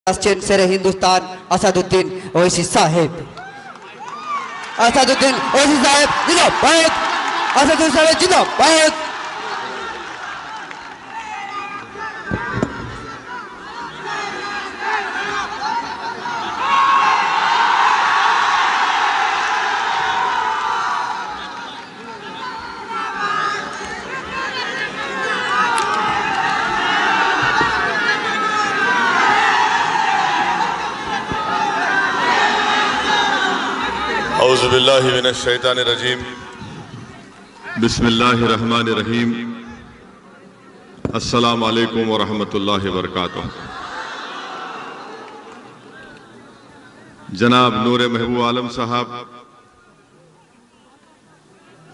चीन से हिंदुस्तान असदुद्दीन ओवैसी साहेब। असदुद्दीन ओवैसी साहेब जिंदाबाद। असदुद्दीन साहेब जिंदाबाद। औज़ुबिल्लाहि मिनश्शैतानिर्रजीम बिस्मिल्लाहिर्रहमानिर्रहीम अस्सलामु अलैकुम वरहमतुल्लाहि वबरकातुहू। जनाब नूर महबूब आलम साहब,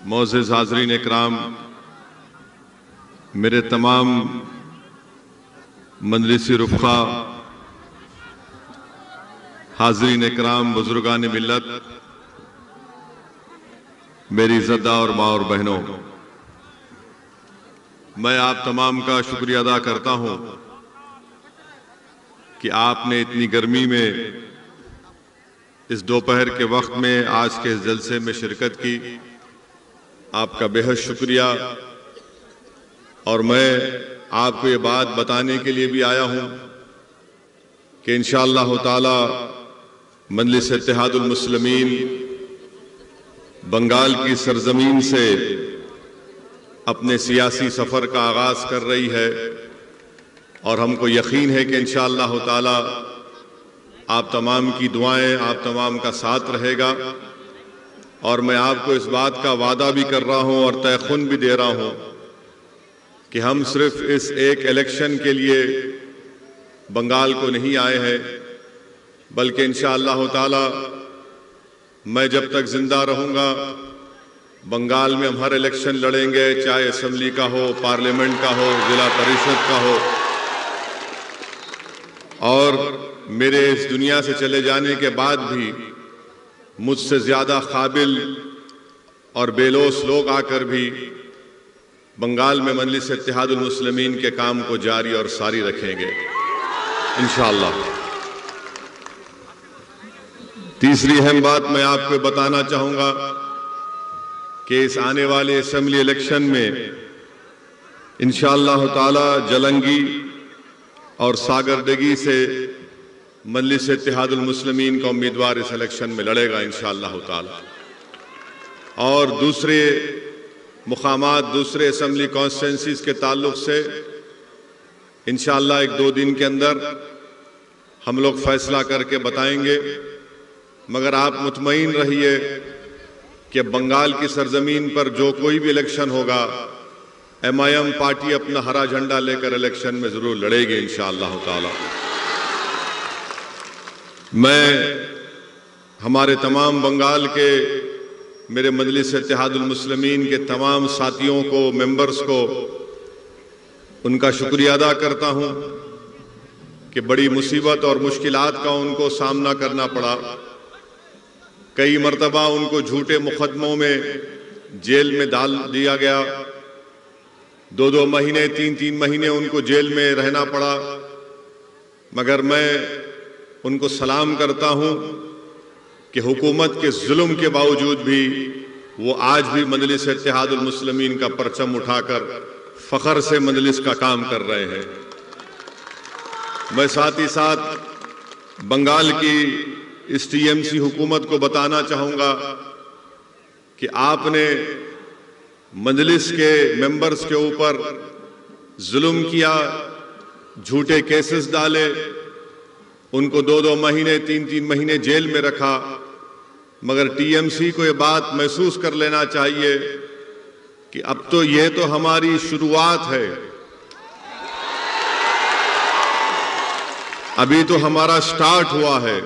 मोअज़्ज़िज़ हाज़रीन इकराम, मेरे तमाम मजलिसी रुफ़क़ा, हाज़रीन इकराम, बुज़ुर्गान मिल्लत, मेरी इज़्ज़तदार और माँ और बहनों, मैं आप तमाम का शुक्रिया अदा करता हूँ कि आपने इतनी गर्मी में इस दोपहर के वक्त में आज के इस जलसे में शिरकत की। आपका बेहद शुक्रिया। और मैं आपको ये बात बताने के लिए भी आया हूँ कि इंशाअल्लाह ताला मजलिस इत्तेहादुल मुस्लिमीन बंगाल की सरजमीन से अपने सियासी सफ़र का आगाज़ कर रही है और हमको यकीन है कि इंशाअल्लाह ताला आप तमाम की दुआएं, आप तमाम का साथ रहेगा। और मैं आपको इस बात का वादा भी कर रहा हूं और तयखुन भी दे रहा हूं कि हम सिर्फ इस एक इलेक्शन के लिए बंगाल को नहीं आए हैं, बल्कि इंशाअल्लाह ताला मैं जब तक जिंदा रहूंगा बंगाल में हम हर इलेक्शन लड़ेंगे, चाहे असेंबली का हो, पार्लियामेंट का हो, जिला परिषद का हो। और मेरे इस दुनिया से चले जाने के बाद भी मुझसे ज्यादा काबिल और बेलोस लोग आकर भी बंगाल में मजलिस इत्तेहादुल मुस्लिमीन के काम को जारी और सारी रखेंगे इंशाअल्लाह। तीसरी अहम बात मैं आपको बताना चाहूंगा कि इस आने वाले असेंबली इलेक्शन में इंशाअल्लाह ताला जलंगी और सागरदगी से मजलिस इत्तेहादुल मुस्लिमीन का उम्मीदवार इस इलेक्शन में लड़ेगा इंशाअल्लाह ताला। और दूसरे मुकामात, दूसरे असेंबली कॉन्स्टिट्यूंसीज के ताल्लुक से इंशाअल्लाह 1-2 दिन के अंदर हम लोग फैसला करके बताएंगे। मगर आप मुतमईन रहिए कि बंगाल की सरजमीन पर जो कोई भी इलेक्शन होगा, MIM पार्टी अपना हरा झंडा लेकर इलेक्शन में जरूर लड़ेगी इंशाअल्लाह ताला। मैं हमारे तमाम बंगाल के मेरे मजलिस इत्तेहादुल मुस्लिमीन के तमाम साथियों को, मेंबर्स को उनका शुक्रिया अदा करता हूं कि बड़ी मुसीबत और मुश्किलात का उनको सामना करना पड़ा। कई मर्तबा उनको झूठे मुकदमों में जेल में डाल दिया गया, 2-2 महीने, 3-3 महीने उनको जेल में रहना पड़ा। मगर मैं उनको सलाम करता हूं कि हुकूमत के जुल्म के बावजूद भी वो आज भी मजलिस इत्तेहादुल मुस्लिमीन का परचम उठाकर फख्र से मजलिस का काम कर रहे हैं। मैं साथ ही साथ बंगाल की इस TMC हुकूमत को बताना चाहूंगा कि आपने मजलिस के मेंबर्स के ऊपर जुल्म किया, झूठे केसेस डाले, उनको 2-2 महीने, 3-3 महीने जेल में रखा। मगर TMC को ये बात महसूस कर लेना चाहिए कि अब तो ये तो हमारी शुरुआत है, अभी तो हमारा स्टार्ट हुआ है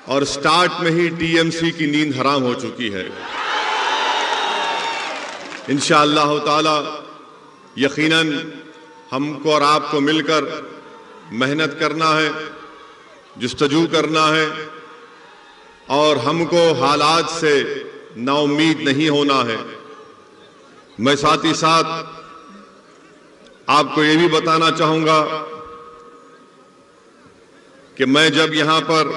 और स्टार्ट में ही TMC की नींद हराम हो चुकी है। इंशाअल्लाह ताला यकीनन हमको और आपको मिलकर मेहनत करना है, जुस्तजू करना है और हमको हालात से नाउम्मीद नहीं होना है। मैं साथ ही साथ आपको ये भी बताना चाहूंगा कि मैं जब यहां पर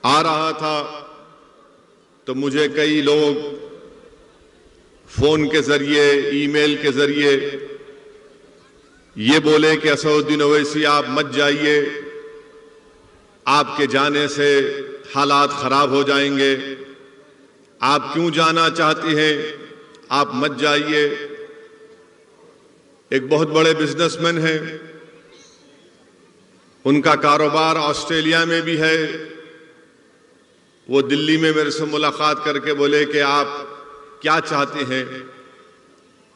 आ रहा था तो मुझे कई लोग फोन के जरिए, ईमेल के जरिए ये बोले कि असदुद्दीन ओवैसी आप मत जाइए, आपके जाने से हालात खराब हो जाएंगे, आप क्यों जाना चाहते हैं, आप मत जाइए। एक बहुत बड़े बिजनेसमैन हैं, उनका कारोबार ऑस्ट्रेलिया में भी है। वो दिल्ली में मेरे से मुलाकात करके बोले कि आप क्या चाहते हैं।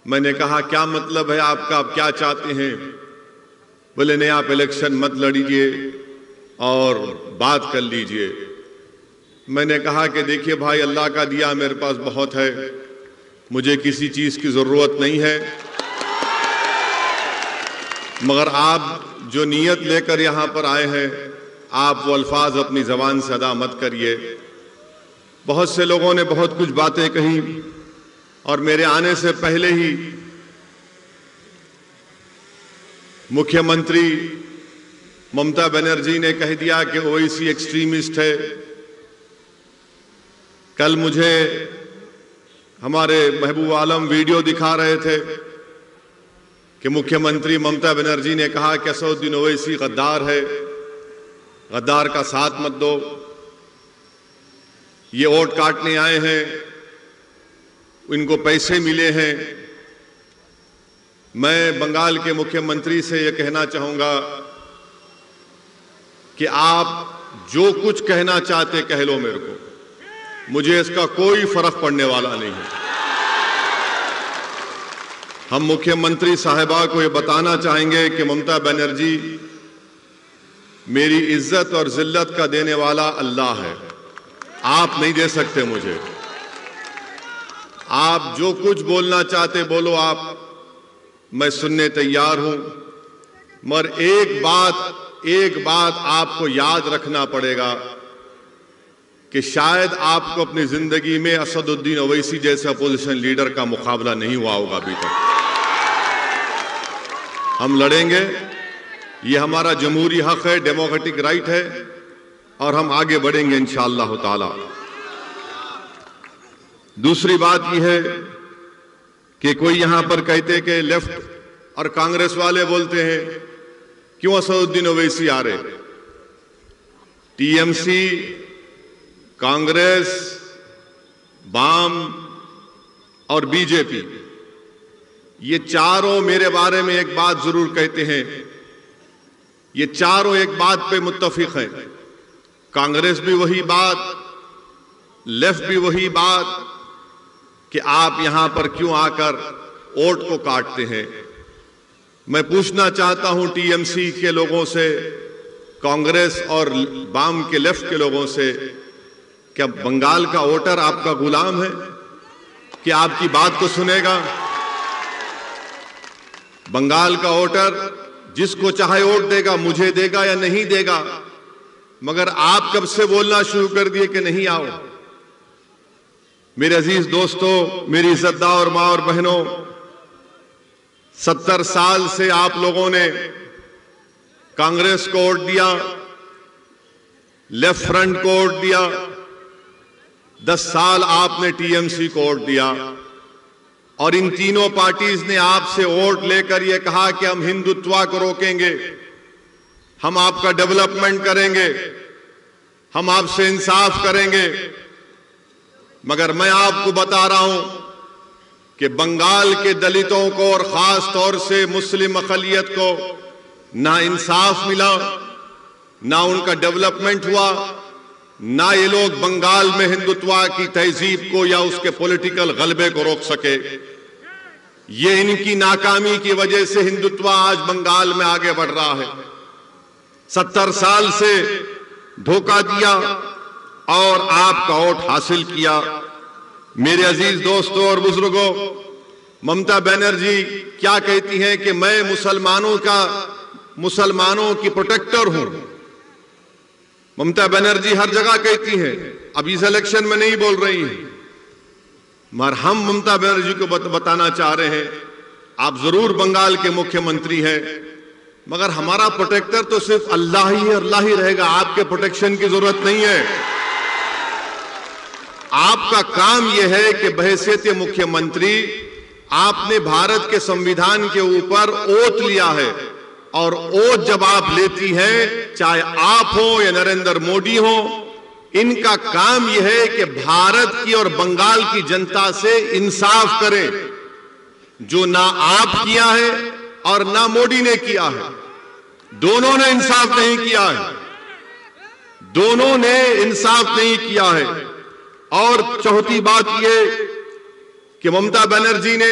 मैंने कहा क्या मतलब है आपका, आप क्या चाहते हैं। बोले नहीं, आप इलेक्शन मत लड़िए और बात कर लीजिए। मैंने कहा कि देखिए भाई, अल्लाह का दिया मेरे पास बहुत है, मुझे किसी चीज की जरूरत नहीं है, मगर आप जो नीयत लेकर यहां पर आए हैं, आप वो अल्फाज अपनी जबान से अदा मत करिए। बहुत से लोगों ने बहुत कुछ बातें कही और मेरे आने से पहले ही मुख्यमंत्री ममता बनर्जी ने कह दिया कि ओवैसी एक्सट्रीमिस्ट है। कल मुझे हमारे महबूब आलम वीडियो दिखा रहे थे कि मुख्यमंत्री ममता बनर्जी ने कहा कि असदुद्दीन ओवैसी गद्दार है, गद्दार का साथ मत दो, ये वोट काटने आए हैं, इनको पैसे मिले हैं। मैं बंगाल के मुख्यमंत्री से यह कहना चाहूंगा कि आप जो कुछ कहना चाहते कह लो मेरे को, मुझे इसका कोई फर्क पड़ने वाला नहीं है। हम मुख्यमंत्री साहिबा को यह बताना चाहेंगे कि ममता बनर्जी, मेरी इज्जत और जिल्लत का देने वाला अल्लाह है, आप नहीं दे सकते मुझे। आप जो कुछ बोलना चाहते बोलो आप, मैं सुनने तैयार हूं, मगर एक बात आपको याद रखना पड़ेगा कि शायद आपको अपनी जिंदगी में असदुद्दीन ओवैसी जैसे अपोजिशन लीडर का मुकाबला नहीं हुआ होगा अभी तक। हम लड़ेंगे, ये हमारा जमहूरी हक है, डेमोक्रेटिक राइट है, और हम आगे बढ़ेंगे इंशाअल्लाह ताला। दूसरी बात यह है कि कोई यहां पर कहते कि लेफ्ट और कांग्रेस वाले बोलते हैं क्यों असदुद्दीन ओवैसी आ रहे। टीएमसी, कांग्रेस, वाम और बीजेपी, ये चारों मेरे बारे में एक बात जरूर कहते हैं, ये चारों एक बात पे मुत्तफिक हैं। कांग्रेस भी वही बात, लेफ्ट भी वही बात कि आप यहां पर क्यों आकर वोट को काटते हैं। मैं पूछना चाहता हूं टीएमसी के लोगों से, कांग्रेस और वाम के लेफ्ट के लोगों से, क्या बंगाल का वोटर आपका गुलाम है कि आपकी बात को सुनेगा? बंगाल का वोटर जिसको चाहे वोट देगा, मुझे देगा या नहीं देगा, मगर आप कब से बोलना शुरू कर दिए कि नहीं आओ। मेरे अजीज दोस्तों, मेरी इज्जतदार मां और बहनों, 70 साल से आप लोगों ने कांग्रेस को वोट दिया, लेफ्ट फ्रंट को वोट दिया, 10 साल आपने टीएमसी को वोट दिया, और इन तीनों पार्टीज ने आपसे वोट लेकर यह कहा कि हम हिंदुत्व को रोकेंगे, हम आपका डेवलपमेंट करेंगे, हम आपसे इंसाफ करेंगे। मगर मैं आपको बता रहा हूं कि बंगाल के दलितों को और खास तौर से मुस्लिम अक़लियत को ना इंसाफ मिला, ना उनका डेवलपमेंट हुआ, ना ये लोग बंगाल में हिंदुत्व की तहजीब को या उसके पॉलिटिकल गलबे को रोक सके। ये इनकी नाकामी की वजह से हिंदुत्व आज बंगाल में आगे बढ़ रहा है। 70 साल से धोखा दिया और आपका वोट हासिल किया। मेरे अजीज दोस्तों और बुजुर्गों, ममता बनर्जी क्या कहती हैं कि मैं मुसलमानों की प्रोटेक्टर हूं। ममता बनर्जी हर जगह कहती हैं, अब इस इलेक्शन में नहीं बोल रही हैं, मगर हम ममता बनर्जी को बताना चाह रहे हैं, आप जरूर बंगाल के मुख्यमंत्री हैं, मगर हमारा प्रोटेक्टर तो सिर्फ अल्लाह ही रहेगा। आपके प्रोटेक्शन की जरूरत नहीं है। आपका काम यह है कि बहैसियत मुख्यमंत्री आपने भारत के संविधान के ऊपर ओथ लिया है, और ओथ जब आप लेती हैं, चाहे आप हो या नरेंद्र मोदी हो, इनका काम यह है कि भारत की और बंगाल की जनता से इंसाफ करें, जो ना आप किया है और ना मोदी ने किया है। दोनों ने इंसाफ नहीं किया है, दोनों ने इंसाफ नहीं किया है। और चौथी बात यह कि ममता बनर्जी ने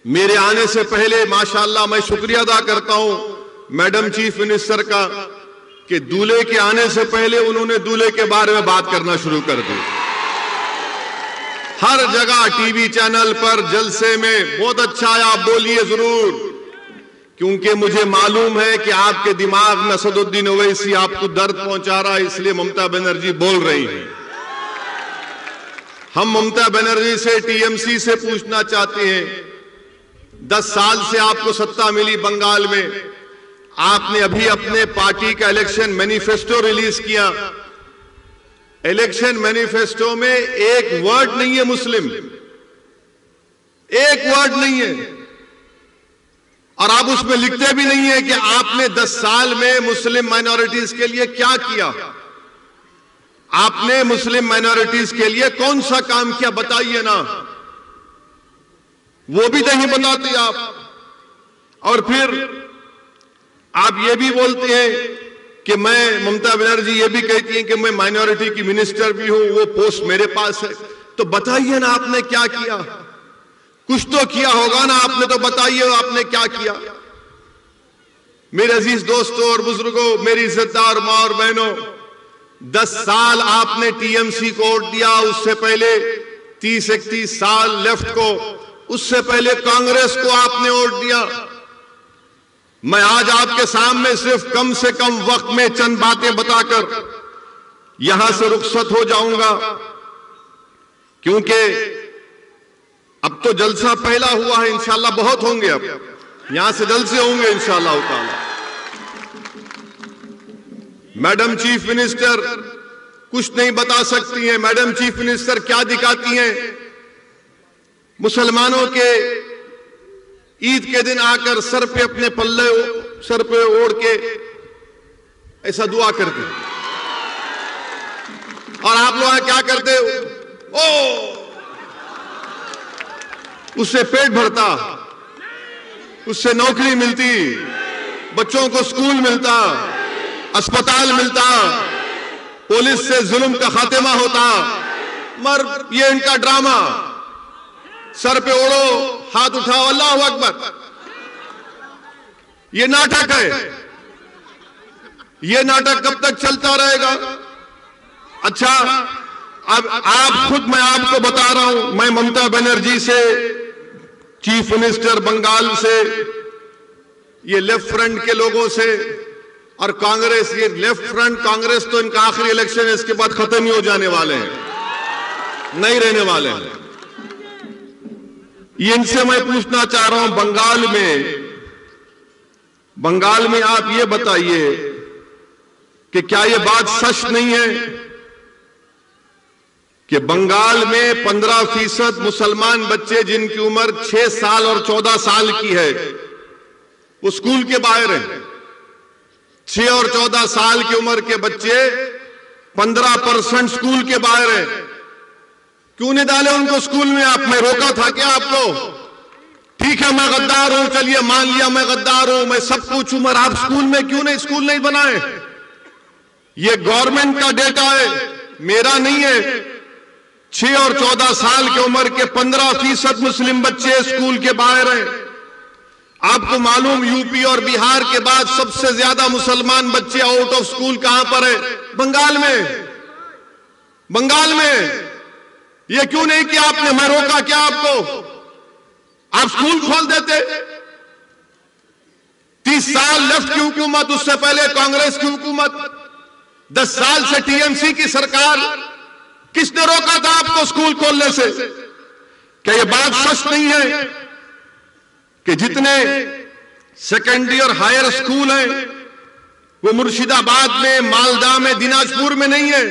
मेरे आने से पहले, माशाल्लाह मैं शुक्रिया अदा करता हूं मैडम चीफ मिनिस्टर का, कि दूल्हे के आने से पहले उन्होंने दूल्हे के बारे में बात करना शुरू कर दी। हर जगह टीवी चैनल पर, जलसे में, बहुत अच्छा है, आप बोलिए जरूर, क्योंकि मुझे मालूम है कि आपके दिमाग में असदुद्दीन ओवैसी आपको दर्द पहुंचा रहा है, इसलिए ममता बनर्जी बोल रही हैं। हम ममता बनर्जी से, टीएमसी से पूछना चाहते हैं, 10 साल से आपको सत्ता मिली बंगाल में, आपने अभी अपने पार्टी का इलेक्शन मैनिफेस्टो रिलीज किया। इलेक्शन मैनिफेस्टो में एक वर्ड नहीं है मुस्लिम, एक वर्ड नहीं है, और आप उसमें लिखते भी नहीं है कि आपने 10 साल में मुस्लिम माइनॉरिटीज के लिए क्या किया। आपने मुस्लिम माइनॉरिटीज के लिए कौन सा काम किया, बताइए ना, वो भी नहीं बताते आप। और फिर आप ये भी बोलते हैं कि मैं, ममता बनर्जी ये भी कहती हैं कि मैं माइनॉरिटी की मिनिस्टर भी हूं, वो पोस्ट मेरे पास है। तो बताइए ना आपने क्या किया, कुछ तो किया होगा ना आपने, तो बताइए आपने क्या किया। मेरे अजीज दोस्तों और बुजुर्गों, मेरी इज्जतदार मां और बहनों, 10 साल आपने टीएमसी को वोट दिया, उससे पहले 30-31 साल लेफ्ट को, उससे पहले कांग्रेस को आपने वोट दिया। मैं आज आपके सामने सिर्फ कम से कम वक्त में चंद बातें बताकर यहां से रुखसत हो जाऊंगा, क्योंकि अब तो जलसा पहला हुआ है, इंशाल्लाह बहुत होंगे, अब यहां से जलसे होंगे इंशाल्लाह ताला। मैडम चीफ मिनिस्टर कुछ नहीं बता सकती हैं। मैडम चीफ मिनिस्टर क्या दिखाती हैं? मुसलमानों के ईद के दिन आकर सर पे अपने पल्ले सर पे ओढ़ के ऐसा दुआ करते, और आप लोग क्या करते हो? ओ, उससे पेट भरता, उससे नौकरी मिलती, बच्चों को स्कूल मिलता, अस्पताल मिलता, पुलिस से जुल्म का खात्मा होता। मगर ये इनका ड्रामा, सर पे ओढ़ो, हाथ उठाओ, अल्लाहू अकबर, ये नाटक है। ये नाटक कब तक चलता रहेगा? अच्छा, अब आप खुद, मैं आपको बता रहा हूं, मैं ममता बनर्जी से, चीफ मिनिस्टर बंगाल से, ये लेफ्ट फ्रंट के लोगों से, और कांग्रेस, ये लेफ्ट फ्रंट कांग्रेस तो इनका आखिरी इलेक्शन है, इसके बाद खत्म ही हो जाने वाले हैं, नहीं रहने वाले हैं। ये इनसे मैं पूछना चाह रहा हूं, बंगाल में आप ये बताइए कि क्या ये बात सच नहीं है कि बंगाल में 15% मुसलमान बच्चे जिनकी उम्र 6 साल और 14 साल की है, वो स्कूल के बाहर हैं। 6 और 14 साल की उम्र के बच्चे 15% स्कूल के बाहर हैं। क्यों नहीं डाले उनको स्कूल में? आप, मैं रोका था क्या आपको? ठीक है, मैं गद्दार हूं, चलिए मान लिया मैं गद्दार हूं, मैं सब कुछ हूं, मगर आप स्कूल में क्यों नहीं, स्कूल नहीं बनाए? ये गवर्नमेंट का डेटा है, मेरा नहीं है। 6 और 14 साल की उम्र के 15% मुस्लिम बच्चे स्कूल के बाहर हैं। आपको मालूम, यूपी और बिहार के बाद सबसे ज्यादा मुसलमान बच्चे आउट ऑफ स्कूल कहां पर है? बंगाल में। बंगाल में ये क्यों नहीं किया आपने? मैं रोका क्या आपको? आप स्कूल खोल देते। 30 साल लेफ्ट की हुकूमत, उससे पहले कांग्रेस की हुकूमत, 10 साल से टीएमसी की सरकार, किसने रोका था आपको स्कूल खोलने से? क्या यह बात सच नहीं है कि जितने सेकेंडरी और हायर स्कूल है वो मुर्शिदाबाद में, मालदा में, दिनाजपुर में नहीं है।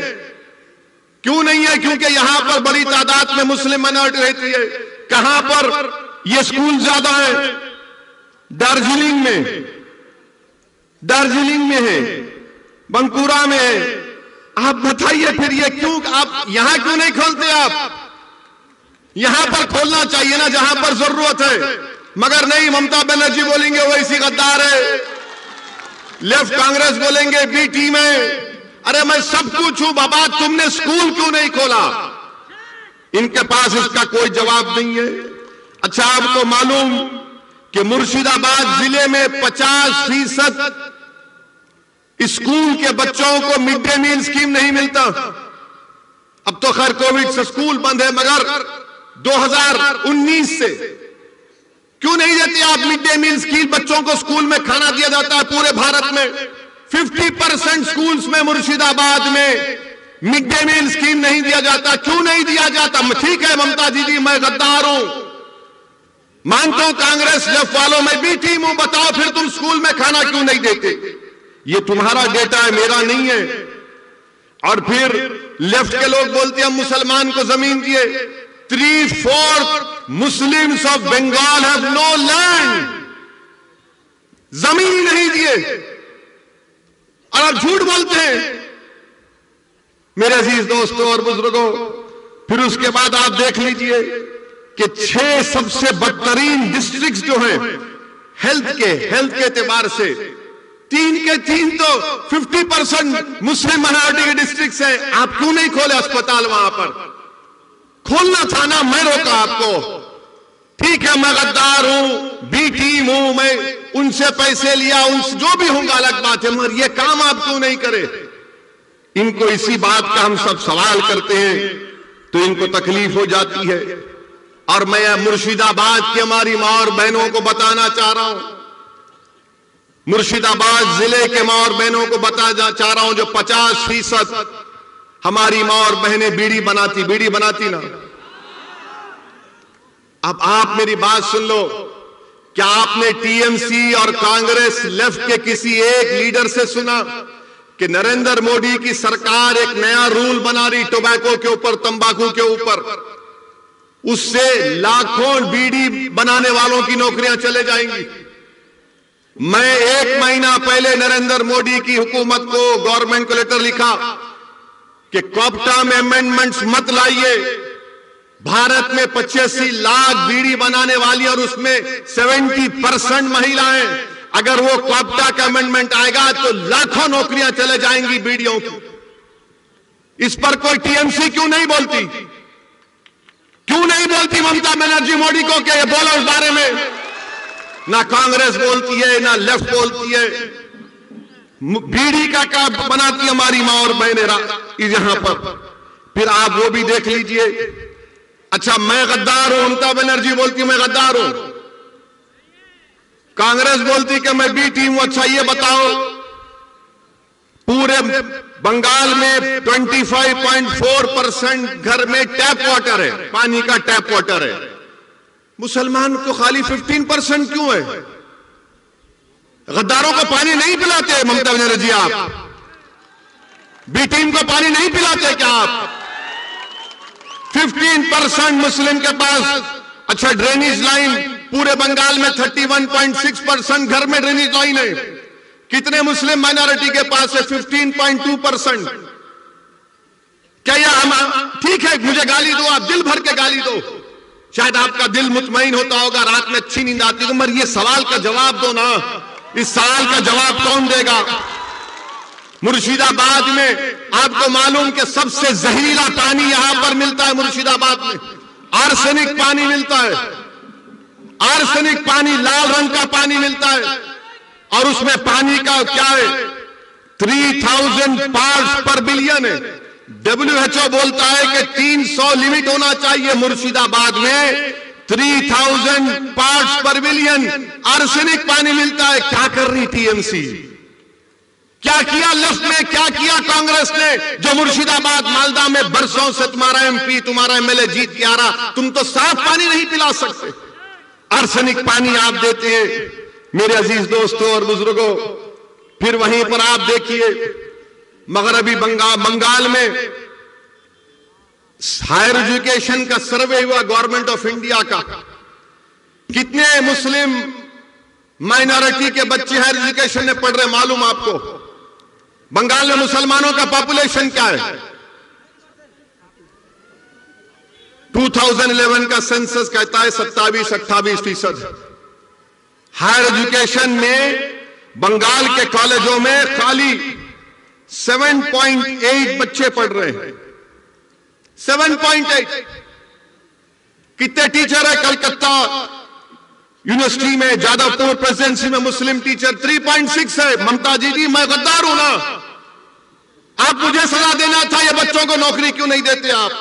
क्यों नहीं है? क्योंकि यहां पर बड़ी तादाद में मुस्लिम माइनॉरिटी रहती है। कहां पर ये स्कूल ज्यादा है? दार्जिलिंग में है, बंकुरा में है। आप बताइए फिर ये क्यों, आप यहां क्यों नहीं खोलते? आप यहां पर खोलना चाहिए ना जहां पर जरूरत है। मगर नहीं, ममता बनर्जी बोलेंगे वो ऐसी गद्दार है, लेफ्ट कांग्रेस बोलेंगे बी टीम है। अरे मैं सब कुछ हूं बाबा, तुमने स्कूल क्यों नहीं खोला? इनके पास इसका कोई जवाब नहीं है। अच्छा, आपको मालूम कि मुर्शिदाबाद जिले में 50% स्कूल के बच्चों को मिड डे मील स्कीम नहीं मिलता। अब तो खैर कोविड से स्कूल बंद है, मगर 2019 से क्यों नहीं देती आप मिड डे मील स्कीम? बच्चों को स्कूल में खाना दिया जाता है पूरे भारत में। 50% स्कूल्स में मुर्शिदाबाद में मिड डे मील स्कीम नहीं दिया जाता। क्यों नहीं दिया जाता? ठीक है ममता दीदी, मैं गद्दार हूं, मानता हूं कांग्रेस लेफ्ट वालों, मैं भी टीम हूं। बताओ फिर तुम स्कूल में खाना क्यों नहीं देते? ये तुम्हारा डेटा है, मेरा नहीं है। और फिर लेफ्ट के लोग बोलते हैं हम मुसलमान को जमीन दिए। 3/4 Muslims of Bengal have no land, जमीन नहीं दिए और आप झूठ बोलते हैं। मेरे अजीज दोस्तों और बुजुर्गों, फिर उसके बाद आप देख लीजिए कि 6 सबसे बदतरीन डिस्ट्रिक्ट्स जो हैं हेल्थ के एतबार से, 3 के 3 तो 50% मुस्लिम माइनॉरिटी के डिस्ट्रिक्ट्स हैं। आप क्यों नहीं खोले अस्पताल? वहां पर खोलना था ना, मैं रोका आपको। ठीक है, मैं गद्दार हूं, बी टीम हूं, मैं उनसे पैसे लिया, उनसे जो भी होगा अलग बात है, मगर ये काम आप क्यों नहीं करे? इनको इसी बात का हम सब सवाल करते हैं तो इनको तकलीफ हो जाती है। और मैं मुर्शिदाबाद की हमारी मां और बहनों को बताना चाह रहा हूं, मुर्शिदाबाद जिले के मां और बहनों को बताना चाह रहा हूं, जो 50% हमारी मां और बहनें बीड़ी बनाती ना। अब आप मेरी बात सुन लो। क्या आपने टीएमसी और कांग्रेस लेफ्ट के किसी एक लीडर से सुना कि नरेंद्र मोदी की सरकार एक नया रूल बना रही टोबैको के ऊपर, तंबाकू के ऊपर, उससे लाखों बीड़ी बनाने वालों की नौकरियां चले जाएंगी? मैं 1 महीना पहले नरेंद्र मोदी की हुकूमत को, गवर्नमेंट को लेटर लिखा कि कॉप्टा में अमेंडमेंट्स मत लाइए। भारत में 85 लाख बीड़ी बनाने वाली और उसमें 70% महिलाएं। अगर वो कॉप्टा का अमेंडमेंट आएगा तो लाखों नौकरियां चले जाएंगी बीड़ियों की। इस पर कोई टीएमसी क्यों नहीं बोलती? क्यों नहीं बोलती ममता बनर्जी मोदी को कि ये बोलो इस बारे में? ना कांग्रेस बोलती है, ना लेफ्ट बोलती है। बीड़ी का बनाती हमारी मां और बहनें यहां पर। फिर आप वो भी देख लीजिए। अच्छा, मैं गद्दार हूं, ममता बनर्जी बोलती मैं गद्दार हूं, कांग्रेस बोलती कि मैं बी टीम हूं। अच्छा, ये बताओ, पूरे बंगाल में 25.4% घर में टैप वाटर है, पानी का टैप वाटर है। मुसलमान को खाली 15% क्यों है? गद्दारों को पानी नहीं पिलाते ममता बनर्जी? आप बी टीम को पानी नहीं पिलाते क्या आप? 15% मुस्लिम के पास। अच्छा, ड्रेनेज लाइन पूरे बंगाल में 31.6% घर में ड्रेनेज लाइन है। कितने मुस्लिम माइनॉरिटी के पास है? 15.2%। क्या यह ठीक है? मुझे गाली दो, आप दिल भर के गाली दो, शायद आपका दिल मुतमईन होता होगा, रात में अच्छी नींद आती है, मगर ये सवाल का जवाब दो ना। इस सवाल का जवाब कौन देगा? मुर्शिदाबाद में आपको मालूम कि सबसे जहरीला पानी यहां पर मिलता है। मुर्शिदाबाद में आर्सेनिक पानी मिलता है, आर्सेनिक पानी, लाल रंग का पानी मिलता है। और उसमें पानी का क्या है? 3000 पार्ट्स पर बिलियन है। WHO बोलता है कि 300 लिमिट होना चाहिए। मुर्शिदाबाद में 3000 पार्ट्स पर बिलियन आर्सेनिक पानी मिलता है। क्या कर रही टीएमसी? क्या किया लेफ्ट ने? क्या किया कांग्रेस ने? जो मुर्शिदाबाद, मालदा में बरसों से तुम्हारा एमपी, तुम्हारा एमएलए जीत के आ रहा, तुम तो साफ पानी नहीं पिला सकते, आर्सेनिक पानी आप देते हैं। मेरे अजीज दोस्तों और बुजुर्गों, फिर वहीं पर आप देखिए मगरबी बंगाल में हायर एजुकेशन का सर्वे हुआ गवर्नमेंट ऑफ इंडिया का। कितने मुस्लिम माइनॉरिटी के बच्चे हायर एजुकेशन में पढ़ रहे मालूम आपको? बंगाल में मुसलमानों का पॉपुलेशन क्या है? 2011 का सेंसस कहता है 27-28%। हायर एजुकेशन में बंगाल के कॉलेजों में खाली 7.8 बच्चे पढ़ रहे हैं। 7.8। कितने टीचर है कलकत्ता यूनिवर्सिटी में, जादवपुर प्रेसिडेंसी में मुस्लिम टीचर 3.6 है। ममता जी, मैं गद्दार हूं ना? आप मुझे सजा देना था, ये बच्चों को नौकरी क्यों नहीं देते आप?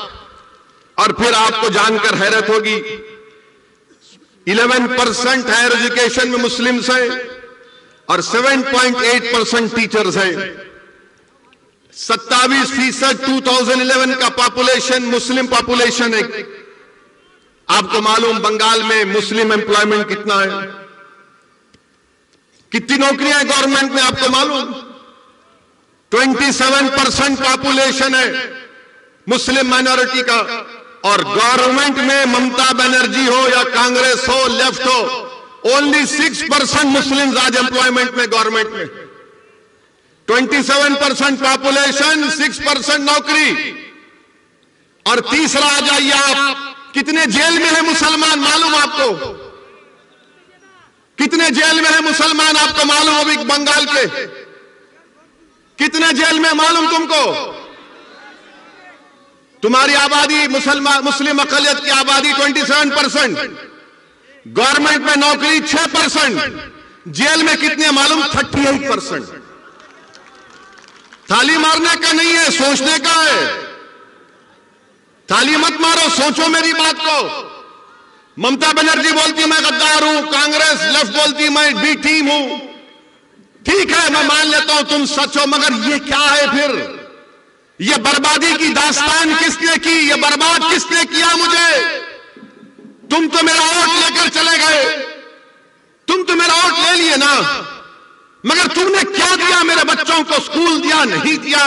और फिर आपको जानकर हैरत होगी 11% हायर एजुकेशन में मुस्लिम्स हैं और 7.8% टीचर्स हैं। 27% 2011 का पॉपुलेशन मुस्लिम पॉपुलेशन है। आपको मालूम बंगाल में मुस्लिम एम्प्लॉयमेंट कितना है? कितनी नौकरियां हैं गवर्नमेंट में आपको मालूम? 27% पॉपुलेशन है मुस्लिम माइनॉरिटी का। और गवर्नमेंट में ममता बनर्जी हो या कांग्रेस हो, लेफ्ट हो, ओनली 6% मुस्लिम आज एम्प्लॉयमेंट में गवर्नमेंट में। 27% पॉपुलेशन, 6% नौकरी। और तीसरा आ जाइए आप, कितने जेल में है मुसलमान मालूम आपको? कितने जेल में है मुसलमान आपको मालूम? अभी बंगाल के कितने जेल में मालूम तुमको? तुम्हारी आबादी मुस्लिम अकलियत की आबादी 27%, गवर्नमेंट में नौकरी 6%, जेल में कितने मालूम? 38%। ताली मारने का नहीं है, सोचने का है। ताली मत मारो, सोचो मेरी बात को। ममता बनर्जी बोलती मैं गद्दार हूं, कांग्रेस लेफ्ट बोलती मैं बी टीम हूं। ठीक है, मैं मान लेता हूं तुम सच हो, मगर ये क्या है फिर? ये बर्बादी की दास्तान किसने की? ये बर्बाद किसने किया मुझे? तुम तो मेरा वोट लेकर चले गए, तुम तो मेरा वोट ले लिए ना, मगर तुमने क्या दिया मेरे बच्चों को? स्कूल दिया नहीं दिया,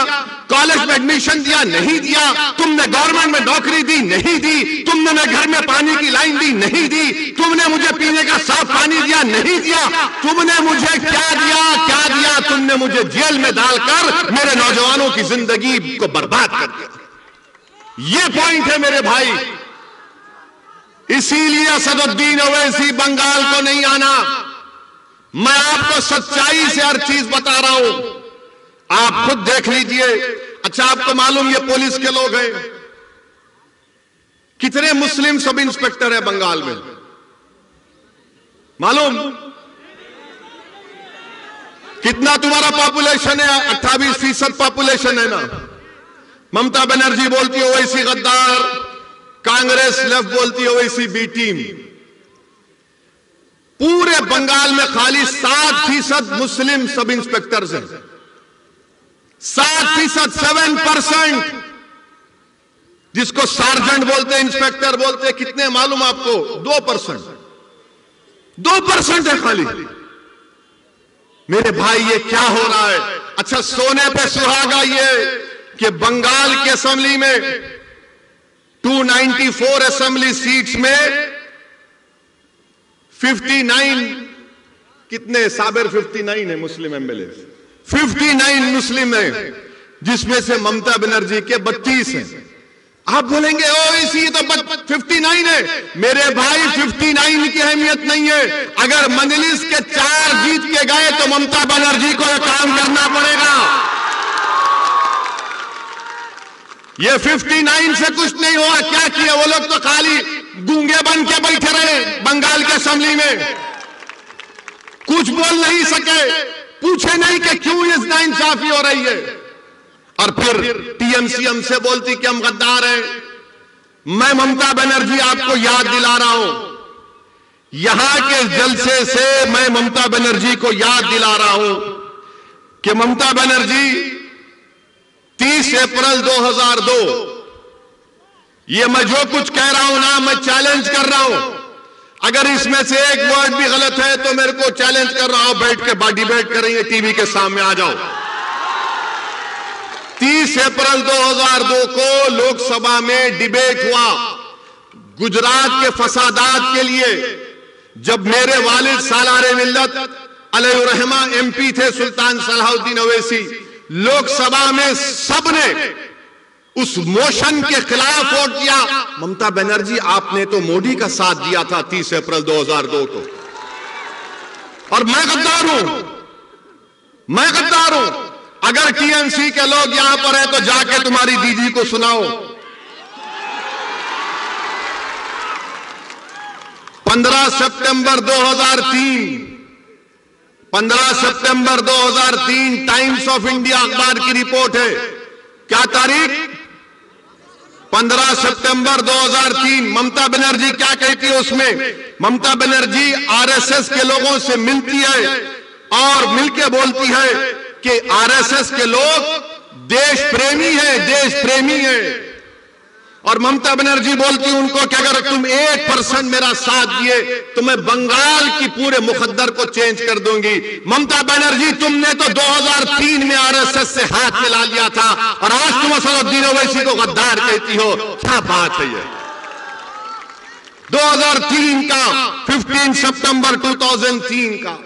कॉलेज में एडमिशन दिया नहीं दिया, तुमने गवर्नमेंट में नौकरी दी नहीं दी, तुमने घर में पानी की लाइन दी नहीं दी, तुमने मुझे पीने का साफ पानी दिया नहीं दिया, तुमने मुझे क्या दिया? क्या दिया? तुमने मुझे जेल में डालकर मेरे नौजवानों की जिंदगी को बर्बाद कर दिया। ये पॉइंट है मेरे भाई। इसीलिए असदुद्दीन ओवैसी बंगाल को नहीं आना। मैं आपको सच्चाई से हर चीज बता रहा हूं, आप खुद देख लीजिए। अच्छा, आपको मालूम ये पुलिस के लोग हैं, कितने मुस्लिम सब इंस्पेक्टर है बंगाल में मालूम? कितना तुम्हारा पॉपुलेशन है? 28% पॉपुलेशन है ना। ममता बनर्जी बोलती है ओवैसी गद्दार, कांग्रेस लेफ्ट बोलती है ओवैसी बी टीम। पूरे बंगाल में खाली 7% मुस्लिम सब इंस्पेक्टर्स हैं। 7%, 7%, जिसको सार्जेंट बोलते हैं, इंस्पेक्टर बोलते हैं। कितने मालूम आपको? 2%। 2% है खाली। मेरे भाई ये क्या हो रहा है? अच्छा, सोने पे सुहागा ये कि बंगाल की असेंबली में 294 असेंबली सीट्स में 59 कितने साबिर 59 है मुस्लिम एमएलए, 59 मुस्लिम है, जिसमें से ममता बनर्जी के 32 हैं। आप बोलेंगे ओ इसी तो 59 है। मेरे भाई 59 की अहमियत नहीं है। अगर मजलिस के 4 जीत के गए तो ममता बनर्जी को यह काम करना पड़ेगा। ये 59 से कुछ नहीं हुआ। क्या किया वो लोग? तो खाली गूंगे बन के बैठे रहे बंगाल के असेंबली में, कुछ बोल नहीं सके, पूछे नहीं कि क्यों ये नाइंसाफी हो रही है। और फिर टीएमसी हमसे बोलती कि हम गद्दार हैं। मैं ममता बनर्जी आपको याद दिला रहा हूं, यहां के जलसे से मैं ममता बनर्जी को याद दिला रहा हूं कि ममता बनर्जी 30 अप्रैल 2002, ये मैं जो कुछ कह रहा हूं ना, मैं चैलेंज कर रहा हूं अगर इसमें से एक वर्ड भी गलत है तो मेरे को चैलेंज कर रहा हूं, बैठ के डिबेट करेंगे, टीवी के सामने आ जाओ। 30 अप्रैल 2002 को लोकसभा में डिबेट हुआ गुजरात के फसादात के लिए, जब मेरे वालिद सालारे मिल्लत अलैहिर्रहमा एमपी थे सुल्तान सलाहुद्दीन ओवैसी। लोकसभा में सबने उस मोशन के खिलाफ वोट दिया। ममता बनर्जी, आपने तो मोदी का साथ दिया था 30 अप्रैल 2002 को, और मैं गद्दार हूं। अगर टीएमसी के लोग यहां पर हैं तो जाके तुम्हारी दीदी को सुनाओ। 15 सितंबर 2003 टाइम्स ऑफ इंडिया अखबार की रिपोर्ट है। क्या तारीख? 15 सितंबर 2003। ममता बनर्जी क्या कहती है उसमें? ममता बनर्जी आरएसएस के लोगों से मिलती है और मिलके बोलती है कि आरएसएस के लोग देश प्रेमी हैं। और ममता बनर्जी बोलती उनको कि अगर तुम 1% मेरा साथ दिए तो मैं बंगाल की पूरे मुकद्दर को चेंज कर दूंगी। ममता बनर्जी, तुमने तो 2003 में आरएसएस से हाथ मिला लिया था और आज तुम असदुद्दीन ओवैसी को गद्दार कहती हो। क्या बात है ये? 2003 का 15 सितंबर 2003 का।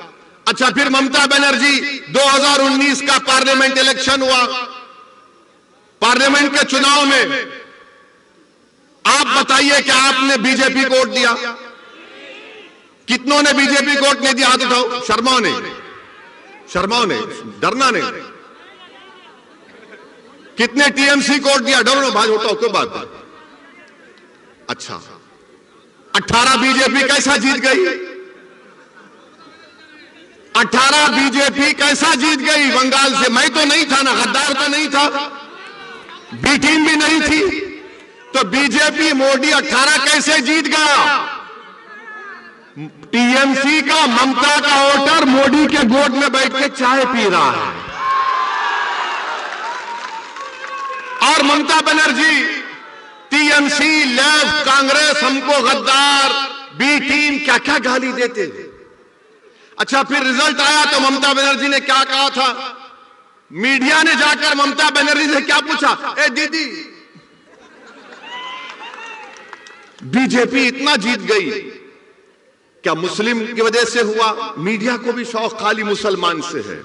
अच्छा, फिर ममता बनर्जी 2019 का पार्लियामेंट इलेक्शन हुआ। पार्लियामेंट के चुनाव में आप बताइए कि आपने बीजेपी को वोट दिया? कितनों ने बीजेपी को वोट नहीं दिया? हाथ उठाओ। शर्माओ ने, डरना नहीं। कितने टीएमसी को वोट दिया? डरो भाई, उठाओ, कोई बात नहीं। अच्छा, 18 बीजेपी कैसा जीत गई? 18 बीजेपी कैसा जीत गई बंगाल से? मैं तो नहीं था ना, गद्दार तो नहीं था, बी टीम भी नहीं थी, तो बीजेपी मोदी 18 कैसे जीत गया? टीएमसी का ममता का वोटर मोदी के गोद में बैठ के चाय पी रहा है। और ममता बनर्जी, टीएमसी, लेफ्ट, कांग्रेस हमको गद्दार, बी टीम, क्या क्या गाली देते थे। अच्छा, फिर रिजल्ट आया तो ममता बनर्जी ने क्या कहा था? मीडिया ने जाकर ममता बनर्जी से क्या पूछा? ए दीदी, बीजेपी इतना जीत गई, क्या मुस्लिम की वजह से हुआ? मीडिया को भी शौक खाली मुसलमान से है।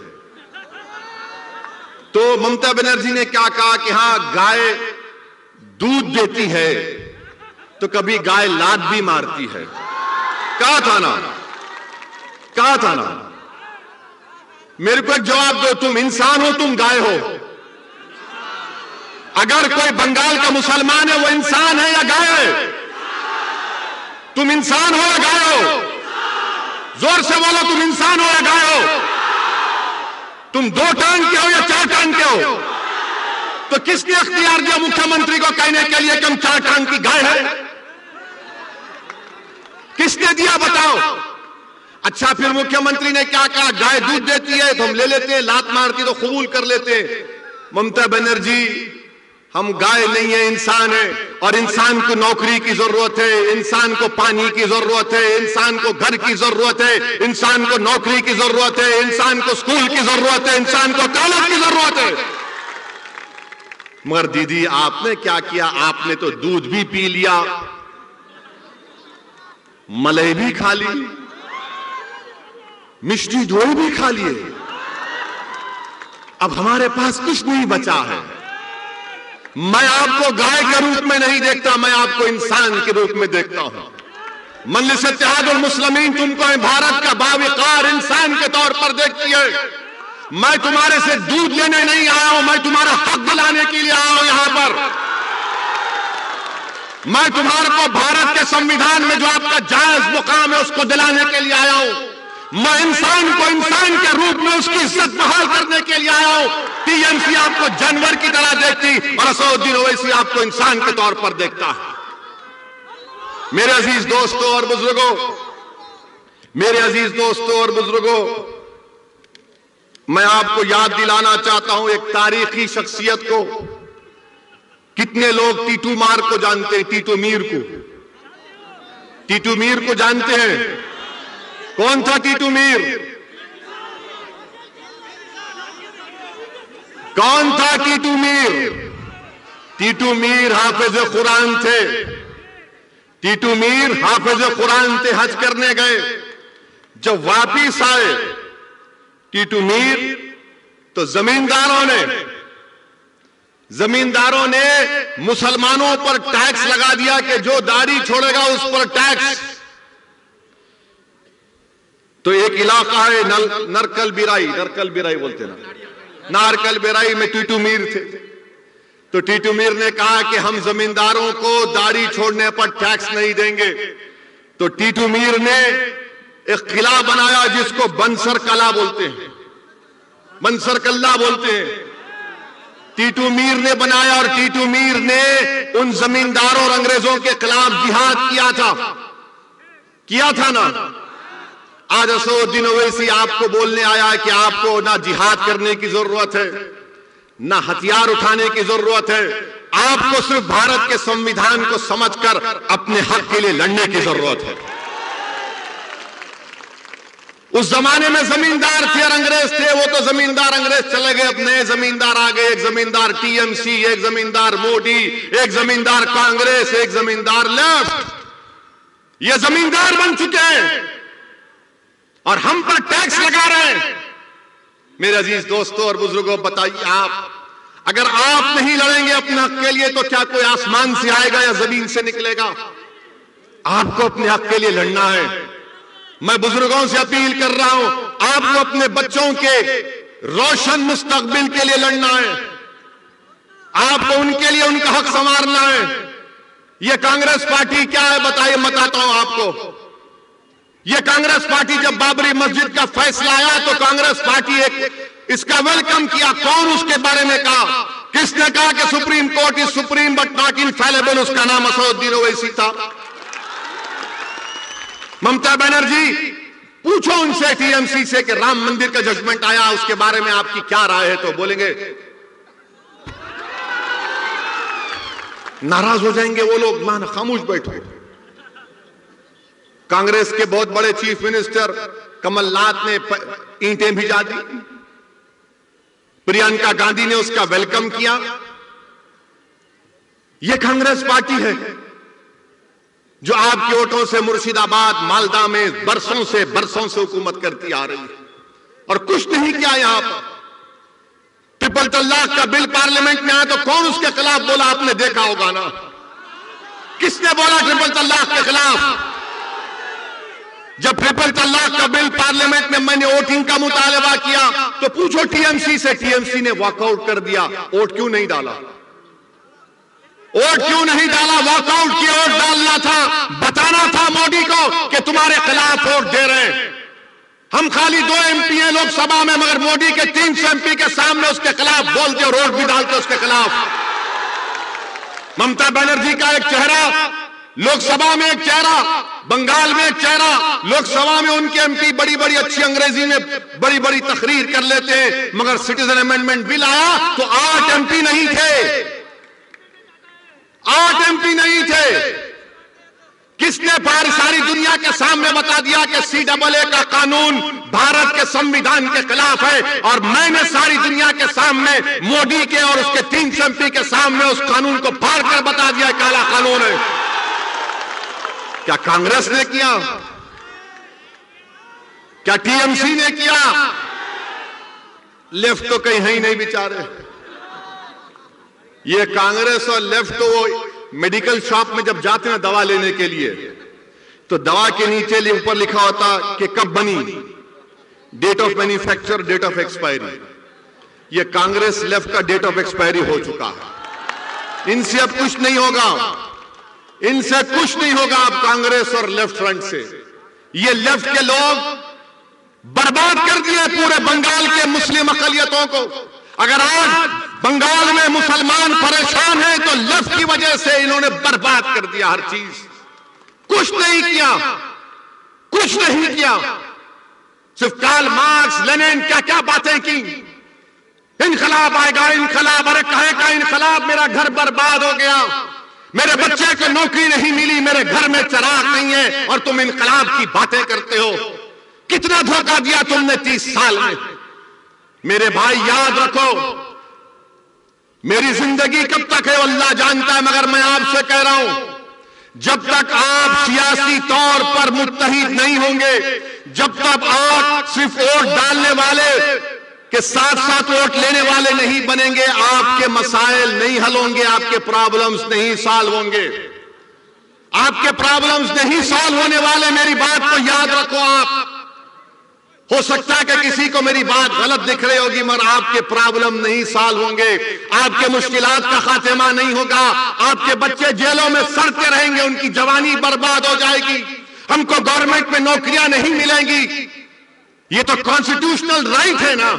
तो ममता बनर्जी ने क्या कहा कि हां, गाय दूध देती है तो कभी गाय लात भी मारती है। कहा था ना। मेरे को एक जवाब दो, तुम इंसान हो, तुम गाय हो? अगर कोई बंगाल का मुसलमान है, वो इंसान है या गाय है? तुम इंसान हो या गाय हो? जोर से बोलो, तुम इंसान हो या गाय हो? तुम 2 टांग के हो या 4 टांग के हो? तो किसने अख्तियार दिया मुख्यमंत्री को कहने के लिए कि हम 4 टांग की गाय है? किसने दिया, बताओ? अच्छा, फिर मुख्यमंत्री ने क्या कहा? गाय दूध देती है तो हम ले लेते हैं, लात मारती तो कबूल कर लेते हैं। ममता बनर्जी, हम गाय नहीं है, इंसान है, और इंसान को नौकरी की जरूरत है, इंसान को पानी की जरूरत है, इंसान को घर की जरूरत है, इंसान को नौकरी की जरूरत है, इंसान को स्कूल की जरूरत है, इंसान को कॉलेज की जरूरत है। मगर दीदी, आपने क्या किया? आपने तो दूध भी पी लिया, मलाई भी खा ली, मिष्टी दोई भी खा लिए। अब हमारे पास कुछ नहीं बचा है। मैं आपको गाय के रूप में नहीं देखता, मैं आपको इंसान के रूप में देखता हूं। मजलिस इत्तेहादुल मुस्लिमीन तुमको भारत का बावकार इंसान के तौर पर देखती है। मैं तुम्हारे से दूध लेने नहीं आया हूं, मैं तुम्हारा हक दिलाने के लिए आया हूं यहां पर। मैं तुम्हारे को भारत के संविधान में जो आपका जायज मुकाम है उसको दिलाने के लिए आया हूं। मैं इंसान को इंसान के रूप में उसकी इज्जत बहाल करने के लिए आया हूं। टीएमसी आपको जानवर की तरह देखती और असदुद्दीन ओवैसी आपको इंसान के तौर पर देखता है। मेरे अजीज दोस्तों और बुजुर्गों, मैं आपको याद दिलाना चाहता हूं एक तारीखी शख्सियत को। कितने लोग टीटू मार को जानते हैं? टीटू मीर को। टीटू मीर को जानते हैं? कौन था टीटू मीर? कौन था टीटू मीर? टीटू मीर हाफिज कुरान थे। टीटू मीर हाफिज कुरान थे, हज करने गए। जब वापिस आए टीटू मीर, तो जमींदारों ने मुसलमानों पर टैक्स लगा दिया कि जो दाढ़ी छोड़ेगा उस पर टैक्स। तो एक इलाका है नरकल बिराई बोलते ना, नारकल बिराई में टीटू मीर थे। तो टीटू मीर ने कहा कि हम जमींदारों को दाढ़ी छोड़ने पर टैक्स नहीं देंगे। तो टीटू मीर ने एक किला बनाया जिसको बंसर कला बोलते हैं, बंसर कल्ला बोलते हैं। टीटू मीर ने बनाया और टीटू मीर ने उन जमींदारों और अंग्रेजों के खिलाफ जिहाद किया था ना। आज असदुद्दीन ओवैसी आपको बोलने आया कि आपको ना जिहाद करने की जरूरत है, ना हथियार उठाने की जरूरत है, आपको सिर्फ भारत के संविधान को समझकर अपने हक के लिए लड़ने की जरूरत है। उस जमाने में जमींदार थे और अंग्रेज थे। वो तो जमींदार अंग्रेज चले गए, अब नए जमींदार आ गए। एक जमींदार टीएमसी, एक जमींदार मोदी, एक जमींदार कांग्रेस, एक जमींदार लेफ्ट। ये जमींदार बन चुके हैं और हम पर टैक्स लगा रहे हैं। मेरे अजीज दोस्तों और बुजुर्गों, बताइए आप, अगर आप नहीं लड़ेंगे अपने हक के लिए तो क्या कोई आसमान से आएगा या जमीन से निकलेगा? आपको अपने हक के लिए लड़ना है। मैं बुजुर्गों से अपील कर रहा हूं, आपको अपने बच्चों के रोशन मुस्तकबिल के लिए लड़ना है। आपको उनके लिए उनका हक संवारना है। यह कांग्रेस पार्टी क्या है बताइए, बताता हूं आपको। यह कांग्रेस पार्टी जब बाबरी मस्जिद का फैसला आया तो कांग्रेस पार्टी इसका वेलकम किया। कौन उसके बारे में कहा? किसने कहा कि supreme court is supreme but not infallible? उसका नाम असदुद्दीन ओवैसी था। ममता बनर्जी, पूछो उनसे टीएमसी से कि राम मंदिर का जजमेंट आया, उसके बारे में आपकी क्या राय है? तो बोलेंगे, नाराज हो जाएंगे वो लोग, मान खामोश बैठो। कांग्रेस के बहुत बड़े चीफ मिनिस्टर कमलनाथ ने ईंटें भिजा दी, प्रियंका गांधी ने उसका वेलकम किया। यह कांग्रेस पार्टी है जो आपके वोटों से मुर्शिदाबाद, मालदा में बरसों से हुकूमत करती आ रही है और कुछ नहीं किया। यहां पर ट्रिपल तलाक का बिल पार्लियामेंट में आया तो कौन उसके खिलाफ बोला? आपने देखा होगा ना, किसने बोला ट्रिपल तलाक के खिलाफ? जब ट्रिपल तलाक का बिल पार्लियामेंट में मैंने वोटिंग का मुतालबा किया तो पूछो टीएमसी से, टीएमसी ने वॉकआउट कर दिया। वोट क्यों नहीं डाला? वोट क्यों नहीं डाला? वॉकआउट किया। वोट डालना था, बताना था मोदी को कि तुम्हारे खिलाफ वोट दे रहे हैं। हम खाली 2 एमपी हैं लोकसभा में, मगर मोदी के 300 एमपी के सामने उसके खिलाफ बोलते और वोट भी डालते उसके खिलाफ। ममता बनर्जी का एक चेहरा लोकसभा में, एक चेहरा बंगाल में, एक चेहरा लोकसभा में। उनके एमपी बड़ी बड़ी अच्छी अंग्रेजी में बड़ी बड़ी तकरीर कर लेते हैं, मगर सिटीजन अमेंडमेंट बिल आया तो 8 एमपी नहीं थे, 8 एमपी नहीं थे। किसने सारी दुनिया के सामने बता दिया कि CAA का कानून भारत के संविधान के खिलाफ है? और मैंने सारी दुनिया के सामने मोदी के और उसके 300 एमपी के सामने उस कानून को फाड़ कर बता दिया काला कानून है। क्या कांग्रेस ने किया? क्या टीएमसी ने किया? लेफ्ट तो कहीं है ही नहीं बेचारे। ये कांग्रेस और लेफ्ट तो वो मेडिकल शॉप में जब जाते हैं दवा लेने के लिए तो दवा के नीचे ऊपर लिखा होता कि कब बनी, date of manufacture, date of expiry. ये कांग्रेस लेफ्ट का डेट ऑफ एक्सपायरी हो चुका है। इनसे अब कुछ नहीं होगा, इनसे कुछ नहीं होगा अब कांग्रेस और लेफ्ट फ्रंट से। ये लेफ्ट के लोग बर्बाद कर दिए पूरे बंगाल के मुस्लिम अकलियतों को। अगर आज बंगाल में मुसलमान परेशान हैं तो लेफ्ट की वजह से इन्होंने बर्बाद कर दिया हर चीज। कुछ नहीं किया, कुछ नहीं किया। सिर्फ कार्ल मार्क्स, लेनिन क्या क्या बातें की। इनकलाब आएगा, इनकलाब, अरे कहे का इनकलाब, मेरा घर बर्बाद हो गया। मेरे बच्चे को नौकरी नहीं मिली, मेरे घर में चिराग नहीं है, और तुम इनकलाब की बातें करते हो। कितना धोखा दिया तुमने 30 साल में। मेरे भाई याद रखो, मेरी जिंदगी कब तक है अल्लाह जानता है, मगर मैं आपसे कह रहा हूं, जब तक आप सियासी तौर पर मुत्तहिद नहीं होंगे, जब तक आप सिर्फ वोट डालने वाले के साथ साथ वोट लेने वाले नहीं बनेंगे, आपके मसाइल नहीं हल होंगे, आपके प्रॉब्लम्स नहीं सॉल्व होंगे, आपके प्रॉब्लम्स नहीं सॉल्व होने वाले। मेरी बात को याद रखो। आप हो सकता है कि किसी को मेरी बात गलत दिख रही होगी, मगर आपके प्रॉब्लम नहीं सॉल्व होंगे, आपके मुश्किलात का खात्मा नहीं होगा, आपके बच्चे जेलों में सड़ते रहेंगे, उनकी जवानी बर्बाद हो जाएगी, हमको गवर्नमेंट में नौकरियां नहीं मिलेंगी। ये तो कॉन्स्टिट्यूशनल राइट है ना,